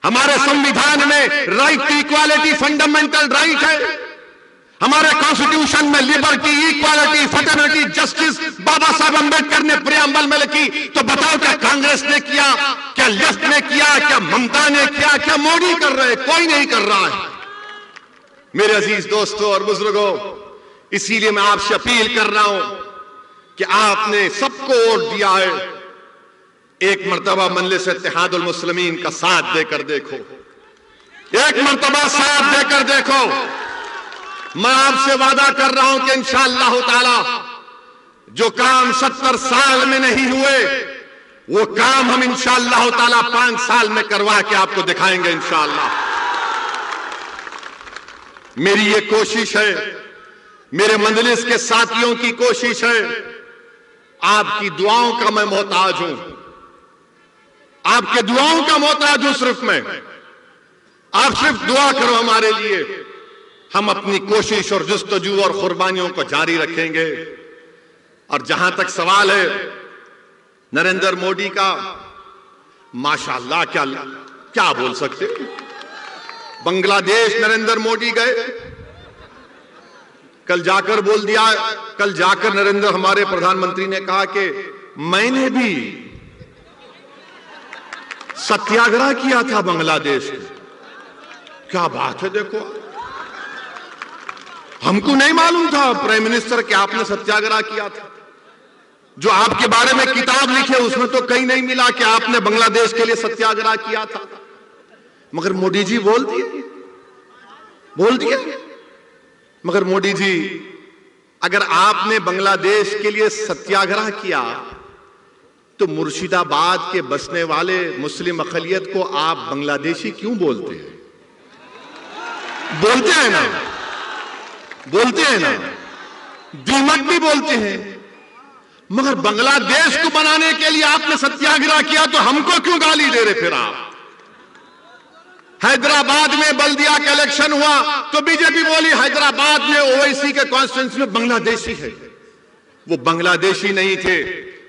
हमारे संविधान में right to equality fundamental right है। हमारे कॉन्स्टिट्यूशन में liberty, equality, fraternity, justice Baba Saheb Ambedkar ने प्रियम्बल में लिखी। तो बताओ, क्या कांग्रेस ने किया, क्या लेफ्ट ने किया, क्या ममता ने किया, क्या मोदी कर रहे? कोई नहीं कर रहा है। मेरे अजीज दोस्तों और बुजुर्गों, इसीलिए मैं आपसे अपील कर रहा हूं कि आपने सबको वोट दिया है, एक मर्तबा मजलिस इत्तेहादुल मुस्लिमीन का साथ देकर देखो, एक मर्तबा साथ देकर देखो। मैं आपसे वादा कर रहा हूं कि इंशाअल्लाह ताला जो काम 70 साल में नहीं हुए, वो काम हम इंशाअल्लाह ताला 5 साल में करवा के आपको दिखाएंगे इंशाअल्लाह। मेरी ये कोशिश है, मेरे मजलिस के साथियों की कोशिश है, आपकी दुआओं का मैं मोहताज हूं, आपके दुआओं का मोहताज हूं सिर्फ मैं। आप सिर्फ दुआ करो हमारे लिए, हम अपनी कोशिश और जुस्तजू और कुर्बानियों को जारी रखेंगे। और जहां तक सवाल है नरेंद्र मोदी का, माशाअल्लाह, क्या बोल सकते। बांग्लादेश नरेंद्र मोदी गए, कल जाकर बोल दिया, कल जाकर नरेंद्र हमारे प्रधानमंत्री ने कहा कि मैंने भी सत्याग्रह किया था बांग्लादेश में। क्या बात है, देखो, हमको नहीं मालूम था प्राइम मिनिस्टर कि आपने सत्याग्रह किया था। जो आपके बारे में किताब लिखे उसमें तो कहीं नहीं मिला कि आपने बांग्लादेश के लिए सत्याग्रह किया था, मगर मोदी जी बोल दिए। मगर मोदी जी, अगर आपने बांग्लादेश के लिए सत्याग्रह किया तो मुर्शिदाबाद के बसने वाले मुस्लिम अक़लियत को आप बांग्लादेशी क्यों बोलते हैं? बोलते हैं ना, बोलते हैं ना, दीमक भी बोलते हैं। मगर बांग्लादेश को बनाने के लिए आपने सत्याग्रह किया तो हमको क्यों गाली दे रहे? फिर आप हैदराबाद में बल्दिया का इलेक्शन हुआ तो बीजेपी बोली हैदराबाद में ओवैसी के कॉन्स्टिट्यूएंसी में बांग्लादेशी है। वो बांग्लादेशी नहीं थे,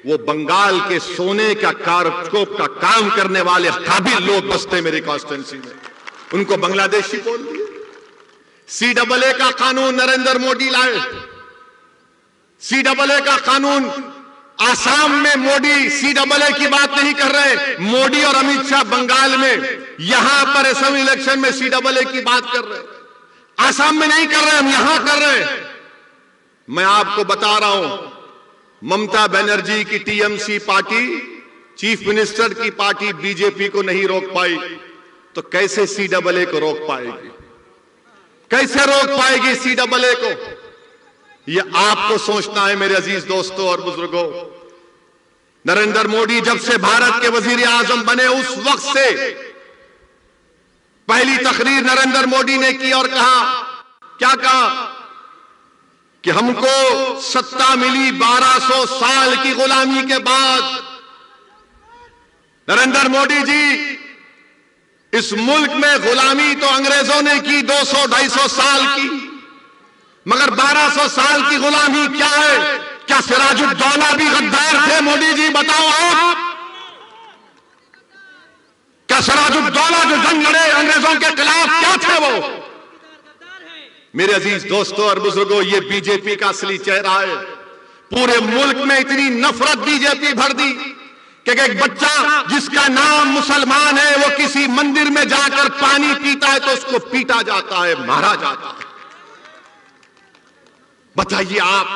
वो बंगाल के सोने का कारस्कोप का काम करने वाले काबिल लोग बसते मेरी कॉन्स्टिट्यूएंसी में, उनको बांग्लादेशी बोल दिए। CAA का कानून नरेंद्र मोदी लाए, CAA का कानून आसाम में मोदी CAA की बात नहीं कर रहे, मोदी और अमित शाह बंगाल में यहां पर असेंबली इलेक्शन में CAA की बात कर रहे, आसाम में नहीं कर रहे, हम यहां कर रहे। मैं आपको बता रहा हूं, ममता बनर्जी की TMC पार्टी, चीफ मिनिस्टर की पार्टी बीजेपी को नहीं रोक पाई, तो कैसे CAA को रोक पाएगी? कैसे रोक पाएगी CAA को? ये आपको सोचना है मेरे अजीज दोस्तों और बुजुर्गों। नरेंद्र मोदी जब से भारत के वजीर आजम बने उस वक्त से पहली तकरीर नरेंद्र मोदी ने की और कहा, क्या कहा कि हमको सत्ता मिली 1200 साल की गुलामी के बाद। नरेंद्र मोदी जी, इस मुल्क में गुलामी तो अंग्रेजों ने की 200-250 साल की, मगर 1200 साल की गुलामी क्या है? क्या सिराजुद्दौला भी गद्दार थे? मोदी जी बताओ आप, क्या सिराजुद्दौला जो जंग लड़े अंग्रेजों के खिलाफ, क्या थे वो? मेरे अजीज दोस्तों और बुजुर्गों, ये बीजेपी का असली चेहरा है। पूरे मुल्क में इतनी नफरत बीजेपी भर दी कि एक बच्चा जिसका नाम मुसलमान है वो किसी मंदिर में जाकर पानी पीता है तो उसको पीटा जाता है, मारा जाता है। बताइए आप,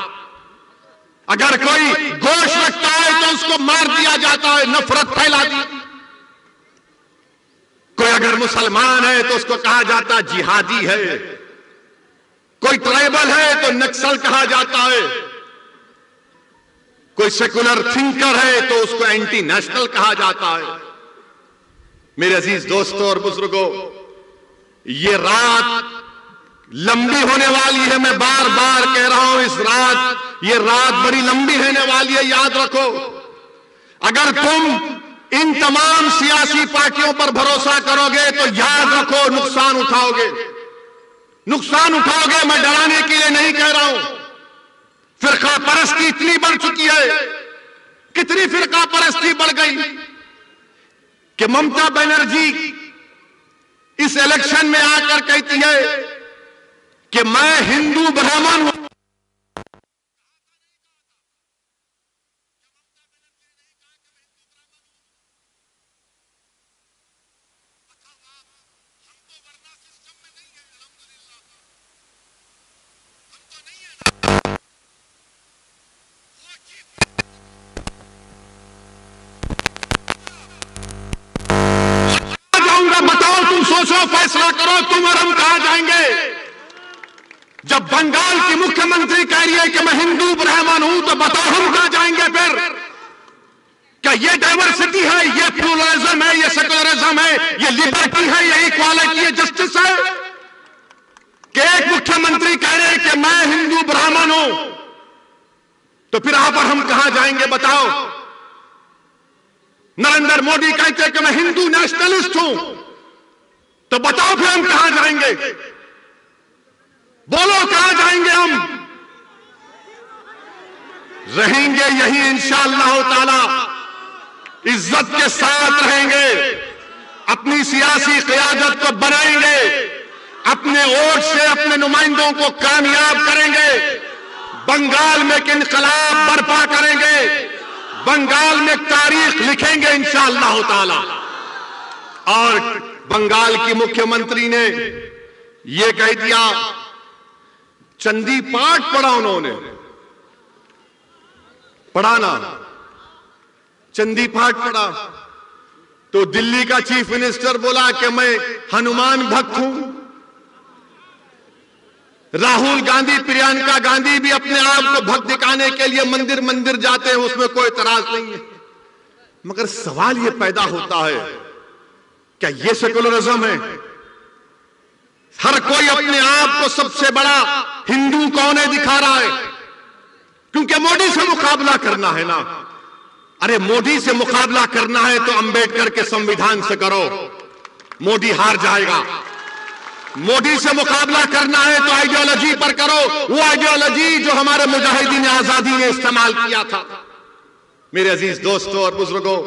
अगर कोई गोश्त रखता है तो उसको मार दिया जाता है, नफरत फैला दी। कोई अगर मुसलमान है तो उसको कहा जाता है जिहादी है, कोई ट्राइबल है तो नक्सल कहा जाता है, कोई सेकुलर थिंकर है तो उसको एंटी नेशनल कहा जाता है। मेरे अजीज दोस्तों और बुजुर्गों, ये रात लंबी होने वाली है। मैं बार बार कह रहा हूं, ये रात बड़ी लंबी होने वाली है, याद रखो। अगर तुम इन तमाम सियासी पार्टियों पर भरोसा करोगे तो याद रखो नुकसान उठाओगे, नुकसान उठाओगे। मैं डराने के लिए नहीं कह रहा हूं। फिरका परस्ती इतनी बढ़ चुकी है, कितनी फिरका परस्ती बढ़ गई कि ममता बनर्जी इस इलेक्शन में आकर कहती है कि मैं हिंदू ब्राह्मण हूं। सोचो, फैसला करो, तुम और हम कहां जाएंगे। जब बंगाल की मुख्यमंत्री कह रही है कि मैं हिंदू ब्राह्मण हूं, तो बताओ हम कहां जाएंगे फिर? क्या ये डाइवर्सिटी है, ये प्लूरलिज्म है, ये सेकुलरिज्म है, ये लिबर्टी है, ये इक्वालिटी है, जस्टिस है? कि एक मुख्यमंत्री कह रहे हैं कि मैं हिंदू ब्राह्मण हूं, तो फिर आप और हम कहां जाएंगे बताओ? नरेंद्र मोदी कहते हैं कि मैं हिंदू नेशनलिस्ट हूं, तो बताओ फिर हम कहां जाएंगे? बोलो कहां जाएंगे हम? रहेंगे यही इंशाअल्लाह ताला, इज्जत के साथ रहेंगे, अपनी सियासी क़यादत को बनाएंगे, अपने वोट से अपने नुमाइंदों को कामयाब करेंगे, बंगाल में एक इनकलाब बर्पा करेंगे, बंगाल में तारीख लिखेंगे इंशाअल्लाह ताला। और बंगाल की मुख्यमंत्री ने यह कह दिया, चंदी पाठ पढ़ा उन्होंने, पढ़ा ना, चंदी पाठ पढ़ा, तो दिल्ली का चीफ मिनिस्टर बोला कि मैं हनुमान भक्त हूं। राहुल गांधी, प्रियंका गांधी भी अपने आप को भक्त दिखाने के लिए मंदिर मंदिर जाते हैं, उसमें कोई एतराज नहीं है। मगर सवाल यह पैदा होता है, क्या यह सेकुलरिज्म है? हर कोई अपने आप को सबसे बड़ा हिंदू कौन है दिखा रहा है, क्योंकि मोदी से मुकाबला करना है ना। अरे मोदी से मुकाबला करना है तो अंबेडकर के संविधान से करो, मोदी हार जाएगा। मोदी से मुकाबला करना है तो आइडियोलॉजी पर करो, वो आइडियोलॉजी जो हमारे मुजाहिदीन आजादी ने इस्तेमाल किया था। मेरे अजीज दोस्तों और बुजुर्गों,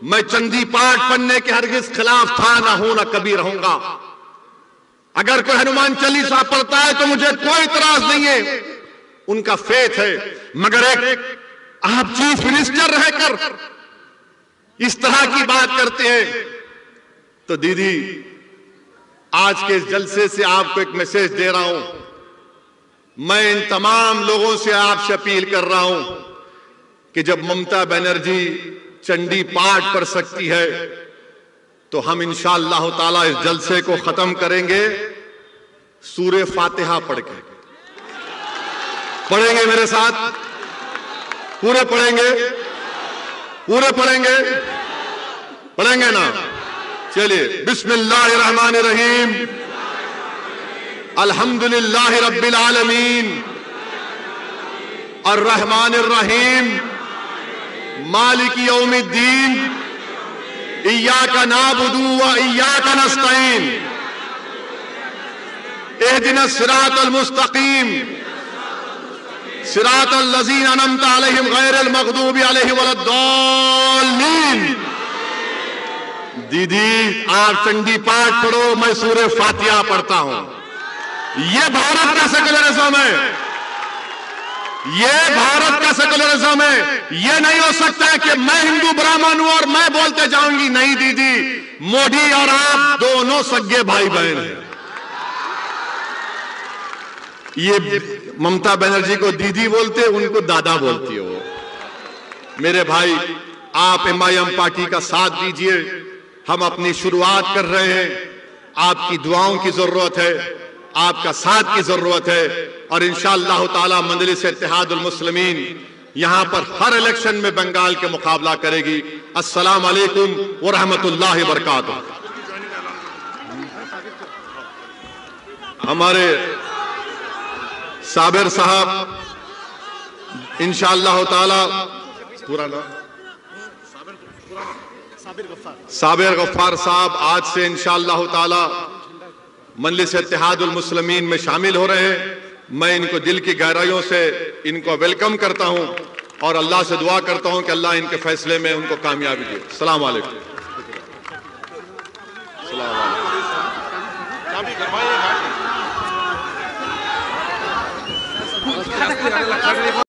मैं चंदी पाठ पढ़ने के हरगिज खिलाफ था, ना हूं, ना कभी रहूंगा। अगर कोई हनुमान चालीसा पढ़ता है तो मुझे कोई इतराज नहीं है, उनका फेथ है। मगर एक आप चीफ मिनिस्टर रहकर इस तरह की बात करते हैं, तो दीदी आज के इस जलसे से आपको एक मैसेज दे रहा हूं। मैं इन तमाम लोगों से आपसे अपील कर रहा हूं कि जब ममता बनर्जी चंडी पाठ पढ़ सकती है तो हम इंशाअल्लाह ताला इस जलसे को खत्म करेंगे सूरे फातिहा पढ़ के। पढ़ेंगे मेरे साथ? पूरे पढ़ेंगे? पूरे पढ़ेंगे? पढ़ेंगे ना? चलिए, बिस्मिल्लाहिर्रहमानिर्रहीम, अल्हम्दुलिल्लाहि रब्बिल आलमीन, अर्रहमानिर्रहीम, मालिकी यौमिद्दीन, इय्याका नअबुदु व इय्याका नस्तईन, इहदिनस सिरातल मुस्तकीम, सिरातल लज़ीना अनअमता अलैहिम गैरिल मग़दूबि अलैहिम वलद्दाल्लीन। दीदी आप चंडी पाठ पढ़ो, मैं सूरे फातिहा पढ़ता हूं। यह भारत का सेकुलरिज्म है, यह भारत का सेकुलरिज्म है। यह नहीं हो सकता है कि मैं हिंदू ब्राह्मण हूं और मैं बोलते जाऊंगी। नहीं दीदी, मोदी और आप दोनों सगे भाई बहन हैं। ये ममता बनर्जी को दीदी बोलते, उनको दादा बोलती है वो। मेरे भाई, आप MIM पार्टी का साथ दीजिए। हम अपनी शुरुआत कर रहे हैं, आपकी दुआओं की जरूरत है, आपका साथ की जरूरत है, और इंशाअल्लाह ताला मजलिस इत्तेहादुल मुस्लिमीन यहां पर हर इलेक्शन में बंगाल के मुकाबला करेगी। अस्सलाम वालेकुम व रहमतुल्लाहि व बरकातुहू। हमारे साबिर साहब इंशाअल्लाह ताला, पूरा नाम साबिर गफ्फार साहब आज से इंशाअल्लाह ताला मजलिस इत्तेहादुल मुस्लिमीन में शामिल हो रहे हैं। मैं इनको दिल की गहराइयों से इनको वेलकम करता हूं और अल्लाह से दुआ करता हूं कि अल्लाह इनके फैसले में उनको कामयाबी दे। अस्सलाम वालेकुम।